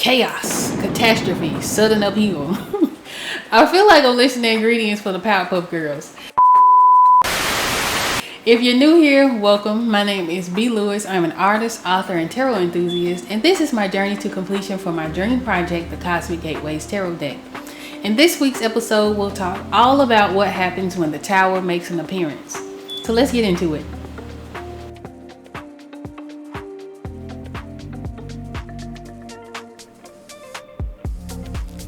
chaos, catastrophe, sudden upheaval. I feel like I'm listing the ingredients for the Powerpuff Girls. If you're new here, welcome. My name is B. Lewis. I'm an artist, author, and tarot enthusiast, and this is my journey to completion for my dream project, the Cosmic Gateways Tarot Deck. In this week's episode, we'll talk all about what happens when the Tower makes an appearance. So let's get into it.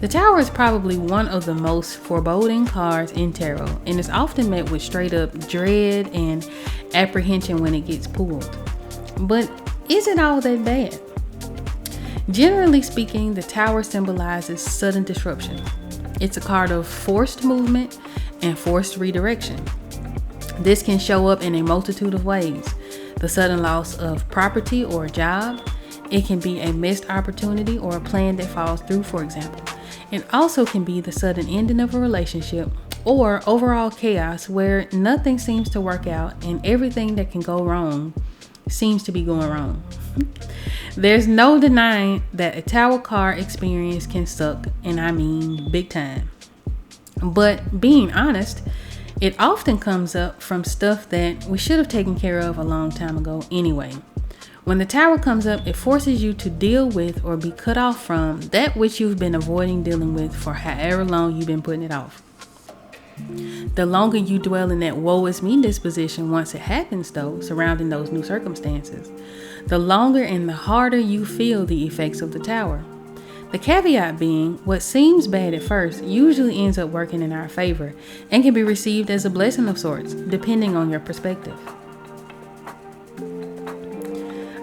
The Tower is probably one of the most foreboding cards in tarot, and is often met with straight up dread and apprehension when it gets pulled. But is it all that bad? Generally speaking, the Tower symbolizes sudden disruption. It's a card of forced movement and forced redirection. This can show up in a multitude of ways. The sudden loss of property or a job. It can be a missed opportunity or a plan that falls through, for example. It also can be the sudden ending of a relationship or overall chaos where nothing seems to work out and everything that can go wrong seems to be going wrong. There's no denying that a Tower card experience can suck, and I mean big time. But being honest, it often comes up from stuff that we should have taken care of a long time ago anyway. When the Tower comes up, it forces you to deal with or be cut off from that which you've been avoiding dealing with for however long you've been putting it off. The longer you dwell in that woe is me disposition once it happens though, surrounding those new circumstances, the longer and the harder you feel the effects of the Tower. The caveat being, what seems bad at first usually ends up working in our favor and can be received as a blessing of sorts, depending on your perspective.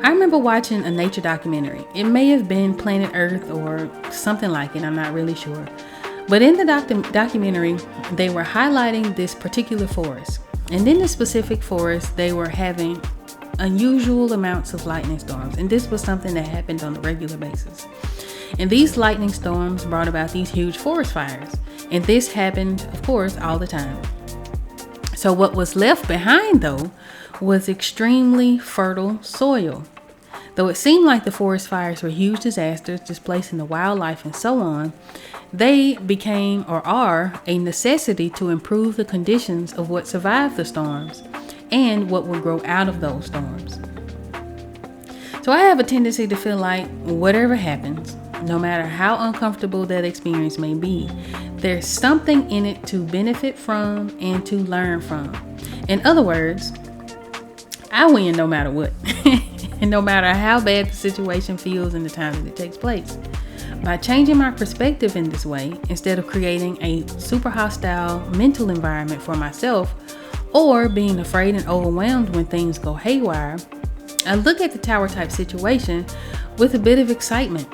I remember watching a nature documentary. It may have been Planet Earth or something like it, I'm not really sure. But in the documentary, they were highlighting this particular forest. And in this specific forest, they were having unusual amounts of lightning storms. And this was something that happened on a regular basis. And these lightning storms brought about these huge forest fires. And this happened, of course, all the time. So what was left behind, though, was extremely fertile soil. Though it seemed like the forest fires were huge disasters, displacing the wildlife and so on, they became or are a necessity to improve the conditions of what survived the storms and what will grow out of those storms. So I have a tendency to feel like whatever happens, no matter how uncomfortable that experience may be, there's something in it to benefit from and to learn from. In other words, I win no matter what, and no matter how bad the situation feels in the time that it takes place. By changing my perspective in this way, instead of creating a super hostile mental environment for myself, or being afraid and overwhelmed when things go haywire, I look at the Tower type situation with a bit of excitement.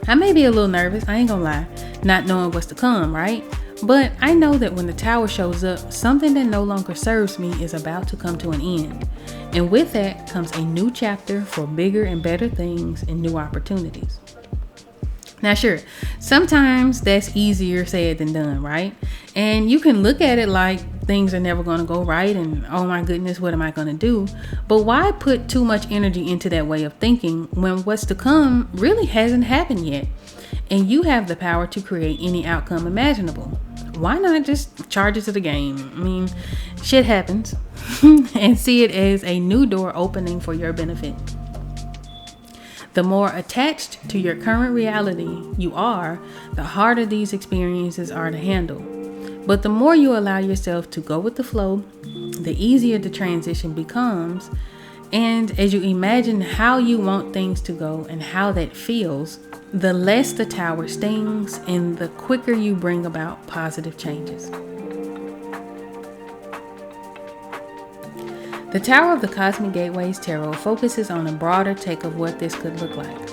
I may be a little nervous, I ain't gonna lie, not knowing what's to come, right? But I know that when the Tower shows up, something that no longer serves me is about to come to an end. And with that comes a new chapter for bigger and better things and new opportunities. Now, sure, sometimes that's easier said than done, right? And you can look at it like things are never going to go right and oh my goodness, what am I going to do? But why put too much energy into that way of thinking when what's to come really hasn't happened yet? And you have the power to create any outcome imaginable. Why not just charge it to the game? I mean, shit happens and see it as a new door opening for your benefit. The more attached to your current reality you are, the harder these experiences are to handle. But the more you allow yourself to go with the flow, the easier the transition becomes. And as you imagine how you want things to go and how that feels, the less the Tower stings and the quicker you bring about positive changes. The Tower of the Cosmic Gateways Tarot focuses on a broader take of what this could look like.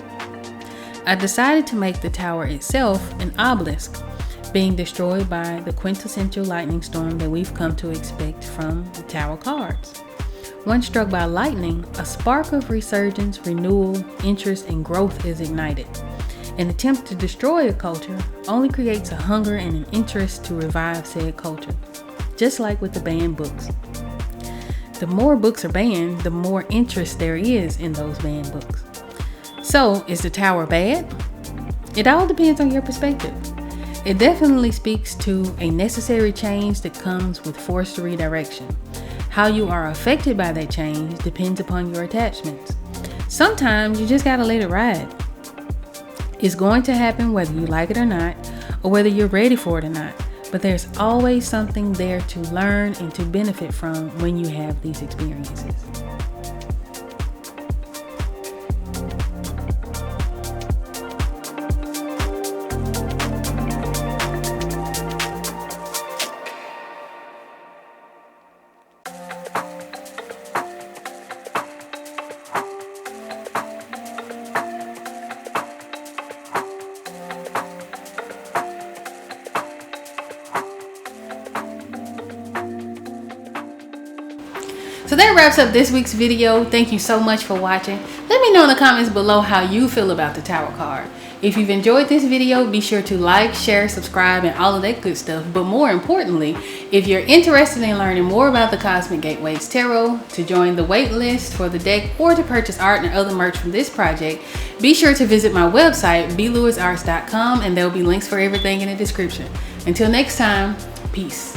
I decided to make the Tower itself an obelisk, being destroyed by the quintessential lightning storm that we've come to expect from the Tower cards. Once struck by lightning, a spark of resurgence, renewal, interest, and growth is ignited. An attempt to destroy a culture only creates a hunger and an interest to revive said culture, just like with the banned books. The more books are banned, the more interest there is in those banned books. So, is the tower bad? It all depends on your perspective. It definitely speaks to a necessary change that comes with forced redirection. How you are affected by that change depends upon your attachments. Sometimes you just gotta let it ride. It's going to happen whether you like it or not, or whether you're ready for it or not. But there's always something there to learn and to benefit from when you have these experiences. So that wraps up this week's video. Thank you so much for watching. Let me know in the comments below how you feel about the Tower card. If you've enjoyed this video, be sure to like, share, subscribe, and all of that good stuff. But more importantly, if you're interested in learning more about the Cosmic Gateways Tarot, to join the wait list for the deck, or to purchase art and other merch from this project, be sure to visit my website, BLewisArts.com, and there will be links for everything in the description. Until next time, peace.